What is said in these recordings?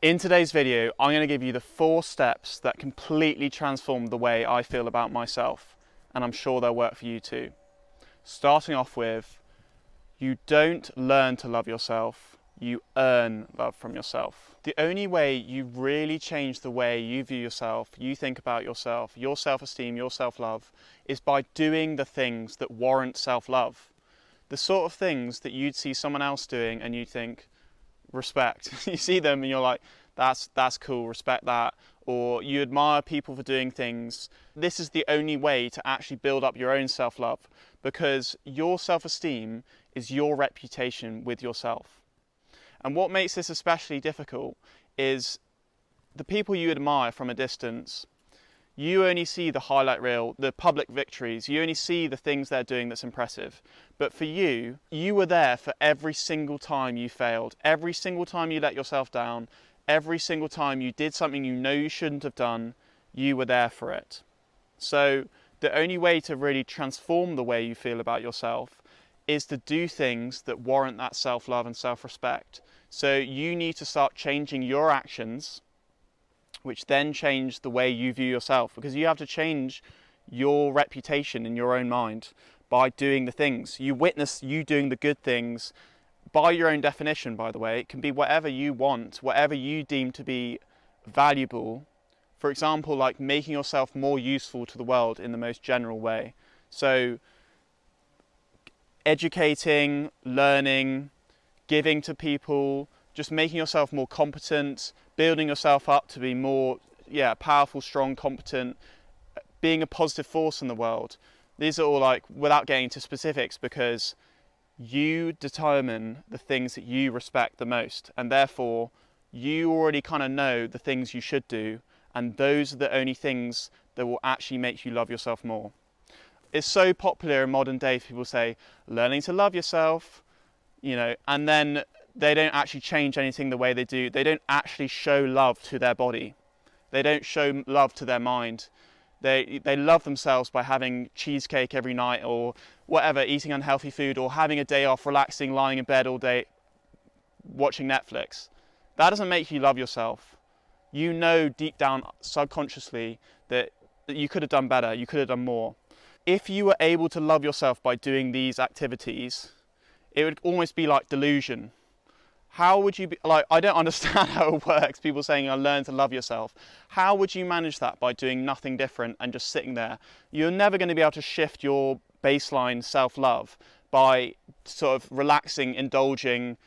In today's video, I'm going to give you the 4 steps that completely transform the way I feel about myself, and I'm sure they'll work for you too. Starting off with, you don't learn to love yourself, you earn love from yourself. The only way you really change the way you view yourself, you think about yourself, your self-esteem, your self-love, is by doing the things that warrant self-love. The sort of things that you'd see someone else doing and you'd think, respect. You see them and you're like, that's cool, respect that. Or you admire people for doing things. This is the only way to actually build up your own self-love, because your self-esteem is your reputation with yourself. And what makes this especially difficult is the people you admire from a distance, you only see the highlight reel, the public victories, you only see the things they're doing that's impressive. But for you, you were there for every single time you failed, every single time you let yourself down, every single time you did something you know you shouldn't have done, you were there for it. So the only way to really transform the way you feel about yourself is to do things that warrant that self-love and self-respect. So you need to start changing your actions, which then change the way you view yourself, because you have to change your reputation in your own mind by doing the things. You witness you doing the good things by your own definition, by the way. It can be whatever you want, whatever you deem to be valuable. For example, like making yourself more useful to the world in the most general way. So educating, learning, giving to people, just making yourself more competent, building yourself up to be more powerful, strong, competent, being a positive force in the world. These are all, like, without getting into specifics, because you determine the things that you respect the most, and therefore you already kind of know the things you should do, and those are the only things that will actually make you love yourself more. It's so popular in modern day, people say learning to love yourself, and then they don't actually change anything the way they do. They don't actually show love to their body. They don't show love to their mind. They love themselves by having cheesecake every night or whatever, eating unhealthy food, or having a day off, relaxing, lying in bed all day, watching Netflix. That doesn't make you love yourself. You know deep down, subconsciously, that you could have done better, you could have done more. If you were able to love yourself by doing these activities, it would almost be like delusion. How would you be, like, I don't understand how it works, people saying, I learn to love yourself. How would you manage that by doing nothing different and just sitting there? You're never going to be able to shift your baseline self-love by sort of relaxing, indulging,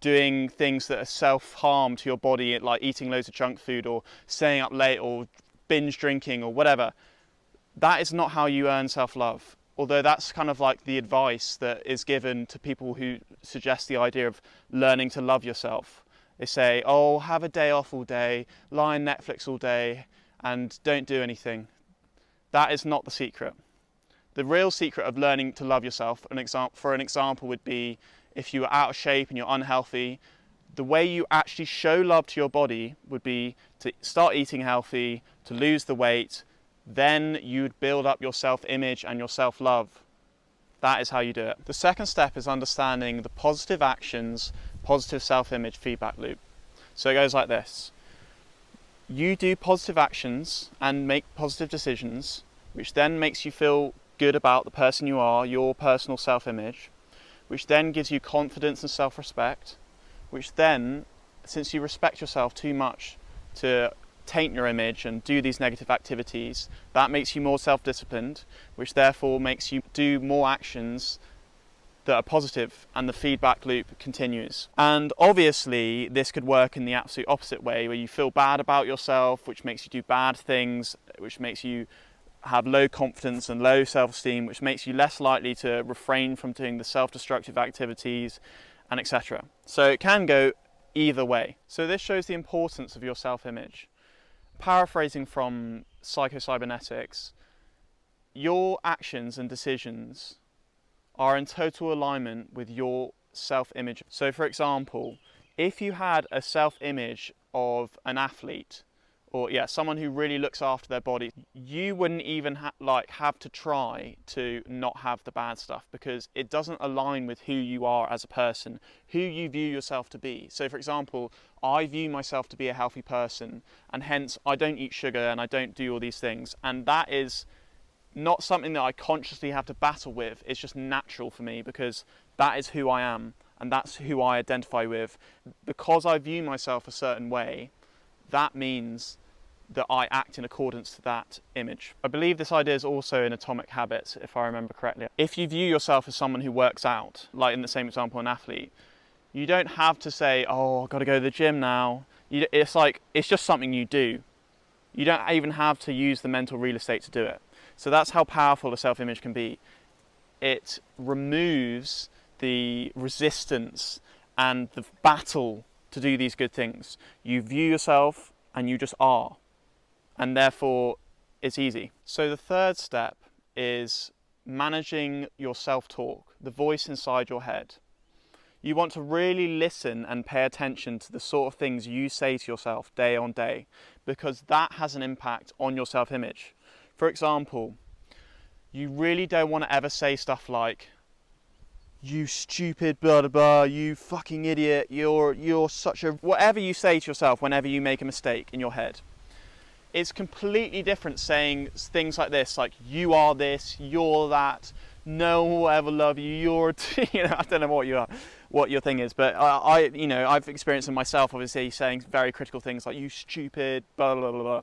doing things that are self-harm to your body, like eating loads of junk food or staying up late or binge drinking or whatever. That is not how you earn self-love. Although that's kind of like the advice that is given to people who suggest the idea of learning to love yourself. They say, oh, have a day off all day, lie on Netflix all day, and don't do anything. That is not the secret. The real secret of learning to love yourself, for an example, would be if you are out of shape and you're unhealthy, the way you actually show love to your body would be to start eating healthy, to lose the weight. Then you'd build up your self-image and your self-love. That is how you do it. The second step is understanding the positive actions, positive self-image feedback loop. So it goes like this. You do positive actions and make positive decisions, which then makes you feel good about the person you are, your personal self-image, which then gives you confidence and self-respect, which then, since you respect yourself too much to taint your image and do these negative activities, that makes you more self-disciplined, which therefore makes you do more actions that are positive, and the feedback loop continues. And obviously this could work in the absolute opposite way, where you feel bad about yourself, which makes you do bad things, which makes you have low confidence and low self-esteem, which makes you less likely to refrain from doing the self-destructive activities, and etc. So it can go either way. So this shows the importance of your self-image. Paraphrasing from psychocybernetics, your actions and decisions are in total alignment with your self-image. So for example, if you had a self-image of an athlete or yeah, someone who really looks after their body, you wouldn't even have to try to not have the bad stuff, because it doesn't align with who you are as a person, who you view yourself to be. So for example, I view myself to be a healthy person, and hence I don't eat sugar and I don't do all these things, and that is not something that I consciously have to battle with. It's just natural for me, because that is who I am and that's who I identify with. Because I view myself a certain way, that means that I act in accordance to that image. I believe this idea is also in Atomic Habits, if I remember correctly. If you view yourself as someone who works out, like in the same example, an athlete, you don't have to say, oh, I've got to go to the gym now. It's just something you do. You don't even have to use the mental real estate to do it. So that's how powerful a self-image can be. It removes the resistance and the battle to do these good things. You view yourself and you just are. And therefore, it's easy. So the third step is managing your self-talk, the voice inside your head. You want to really listen and pay attention to the sort of things you say to yourself day on day, because that has an impact on your self-image. For example, you really don't want to ever say stuff like, you stupid blah blah blah, you fucking idiot, you're such a... Whatever you say to yourself whenever you make a mistake in your head. It's completely different saying things like this, like, you are this, you're that, no one will ever love you, you're... I don't know what your thing is, but I've experienced it myself, obviously, saying very critical things like, you stupid, blah, blah, blah, blah.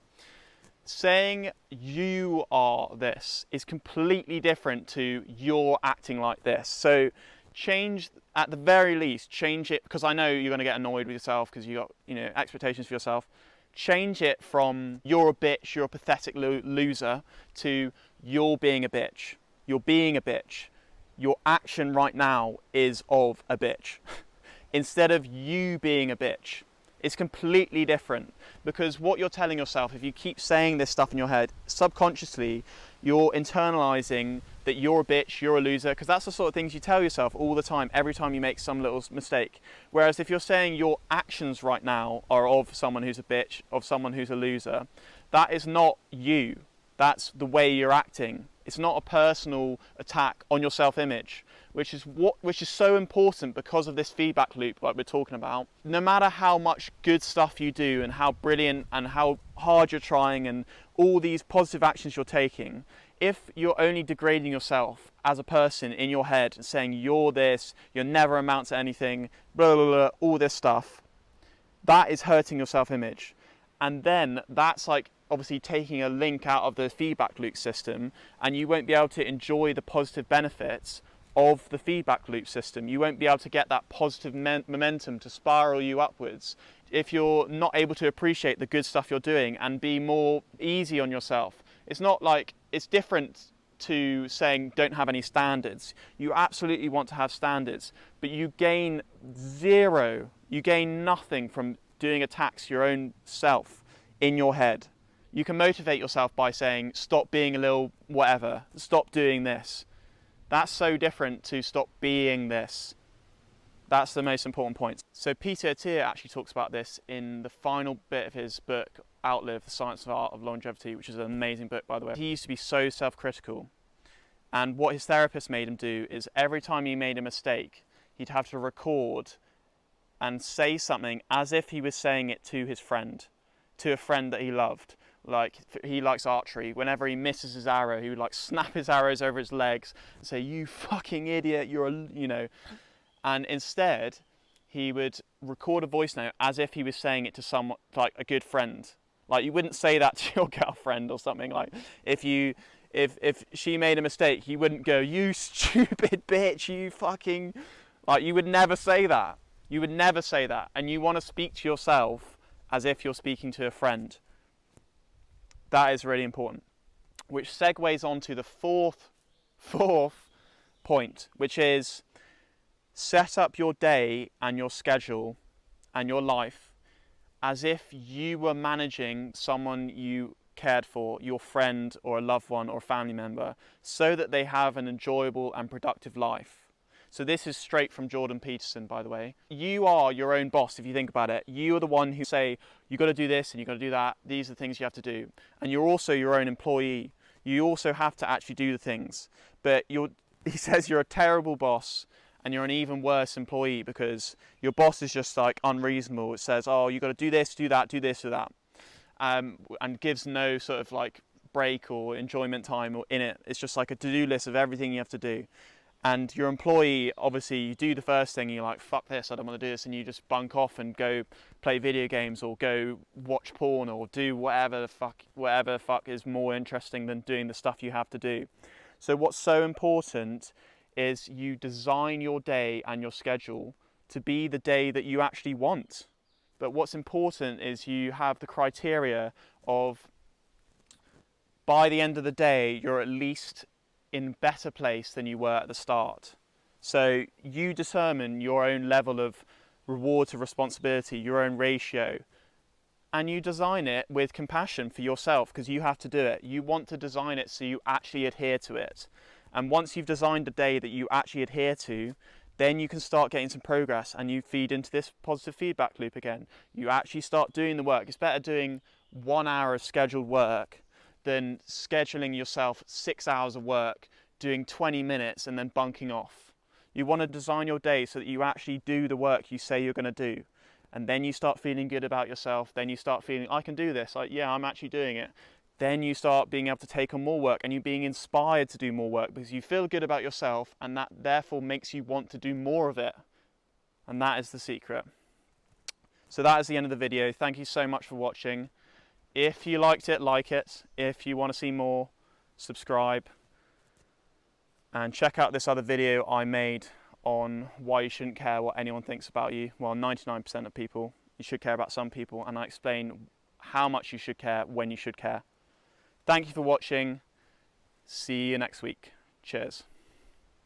Saying you are this is completely different to you're acting like this. So at the very least, change it, because I know you're going to get annoyed with yourself because you got, expectations for yourself. Change it from you're a bitch, you're a pathetic loser, to you're being a bitch. You're being a bitch. Your action right now is of a bitch. Instead of you being a bitch. It's completely different, because what you're telling yourself, if you keep saying this stuff in your head, subconsciously, you're internalizing that you're a bitch, you're a loser, because that's the sort of things you tell yourself all the time, every time you make some little mistake. Whereas if you're saying your actions right now are of someone who's a bitch, of someone who's a loser, that is not you. That's the way you're acting. It's not a personal attack on your self-image, which is so important because of this feedback loop like we're talking about. No matter how much good stuff you do and how brilliant and how hard you're trying and all these positive actions you're taking, if you're only degrading yourself as a person in your head and saying you're this, you'll never amount to anything, blah, blah, blah, all this stuff, that is hurting your self-image. And then that's like obviously taking a link out of the feedback loop system, and you won't be able to enjoy the positive benefits of the feedback loop system. You won't be able to get that positive momentum to spiral you upwards if you're not able to appreciate the good stuff you're doing and be more easy on yourself. It's not like, it's different to saying don't have any standards. You absolutely want to have standards, but you gain zero, you gain nothing from doing attacks to your own self in your head. You can motivate yourself by saying, stop being a little whatever, stop doing this. That's so different to stop being this. That's the most important point. So Peter Attia actually talks about this in the final bit of his book, Outlive, The Science of Art of Longevity, which is an amazing book, by the way. He used to be so self-critical. And what his therapist made him do is every time he made a mistake, he'd have to record and say something as if he was saying it to his friend, to a friend that he loved. Like, he likes archery. Whenever he misses his arrow, he would like snap his arrows over his legs and say, you fucking idiot, And instead, he would record a voice note as if he was saying it to someone, like a good friend. Like, you wouldn't say that to your girlfriend or something. Like, if she made a mistake, you wouldn't go, you stupid bitch, you fucking... Like, you would never say that. You would never say that. And you want to speak to yourself as if you're speaking to a friend. That is really important. Which segues on to the fourth point, which is set up your day and your schedule and your life as if you were managing someone you cared for, your friend or a loved one or a family member, so that they have an enjoyable and productive life. So this is straight from Jordan Peterson, by the way. You are your own boss if you think about it. You are the one who say, you got to do this and you got to do that. These are the things you have to do. And you're also your own employee. You also have to actually do the things. But he says you're a terrible boss and you're an even worse employee because your boss is just like unreasonable. It says, oh, you got to do this, do that, do this or that. And gives no sort of like break or enjoyment time or in it. It's just like a to-do list of everything you have to do. And your employee, obviously, you do the first thing, you're like, fuck this, I don't want to do this, and you just bunk off and go play video games or go watch porn or do whatever the fuck is more interesting than doing the stuff you have to do. So what's so important is you design your day and your schedule to be the day that you actually want. But what's important is you have the criteria of, by the end of the day, you're at least in better place than you were at the start. So you determine your own level of reward to responsibility, your own ratio, and you design it with compassion for yourself because you have to do it. You want to design it so you actually adhere to it. And once you've designed a day that you actually adhere to, then you can start getting some progress and you feed into this positive feedback loop again. You actually start doing the work. It's better doing 1 hour of scheduled work than scheduling yourself 6 hours of work, doing 20 minutes and then bunking off. You want to design your day so that you actually do the work you say you're going to do. And then you start feeling good about yourself. Then you start feeling, I can do this. Like, yeah, I'm actually doing it. Then you start being able to take on more work and you're being inspired to do more work because you feel good about yourself and that therefore makes you want to do more of it. And that is the secret. So that is the end of the video. Thank you so much for watching. If you liked it, like it. If you want to see more, subscribe. And check out this other video I made on why you shouldn't care what anyone thinks about you. Well, 99% of people, you should care about some people. And I explain how much you should care, when you should care. Thank you for watching. See you next week. Cheers.